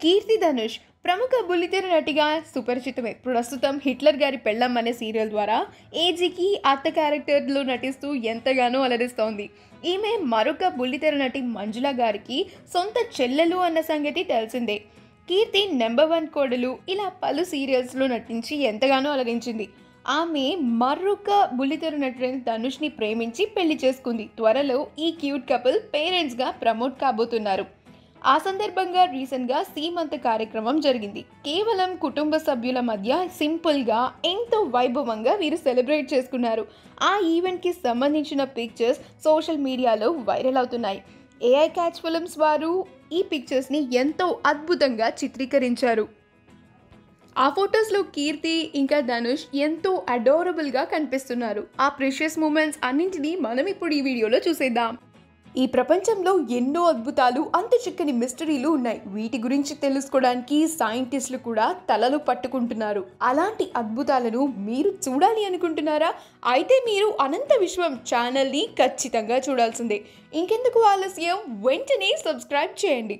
కీర్తి ధనుష్ ప్రముఖ బుల్లితెర నటిగా సుపరిచితమే. ప్రస్తుతం హిట్లర్ గారి పెళ్ళం అనే సీరియల్ ద్వారా ఏజీకి అత్త క్యారెక్టర్లో నటిస్తూ ఎంతగానో అలరిస్తోంది. ఈమె మరొక బుల్లితెర నటి మంజుల గారికి సొంత చెల్లెలు అన్న సంగతి తెలిసిందే. కీర్తి నెంబర్ 1 కోడలు ఇలా పలు సీరియల్స్లో నటించి ఎంతగానో అలరించింది. ఆమె మరొక బుల్లితెర నటుడైన ధనుష్ని ప్రేమించి పెళ్లి చేసుకుంది. త్వరలో ఈ క్యూట్ కపుల్ పేరెంట్స్గా ప్రమోట్ కాబోతున్నారు. ఆ సందర్భంగా రీసెంట్గా సీమంత కార్యక్రమం జరిగింది. కేవలం కుటుంబ సభ్యుల మధ్య సింపుల్గా ఎంతో వైభవంగా వీరు సెలబ్రేట్ చేసుకున్నారు. ఆ ఈవెంట్కి సంబంధించిన పిక్చర్స్ సోషల్ మీడియాలో వైరల్ అవుతున్నాయి. ఏఐ క్యాచ్ ఫిల్మ్స్ వారు ఈ పిక్చర్స్ని ఎంతో అద్భుతంగా చిత్రీకరించారు. ఆ ఫొటోస్లో కీర్తి ఇంకా ధనుష్ ఎంతో అడోరబుల్గా కనిపిస్తున్నారు. ఆ ప్రెషియస్ మూమెంట్స్ అన్నింటినీ మనం ఇప్పుడు ఈ వీడియోలో చూసేద్దాం. ఈ ప్రపంచంలో ఎన్నో అద్భుతాలు, అంత చిక్కని మిస్టరీలు ఉన్నాయి. వీటి గురించి తెలుసుకోవడానికి సైంటిస్టులు కూడా తలలు పట్టుకుంటున్నారు. అలాంటి అద్భుతాలను మీరు చూడాలి అనుకుంటున్నారా? అయితే మీరు అనంత విశ్వం ఛానల్ని ఖచ్చితంగా చూడాల్సిందే. ఇంకెందుకు ఆలస్యం, వెంటనే సబ్స్క్రైబ్ చేయండి.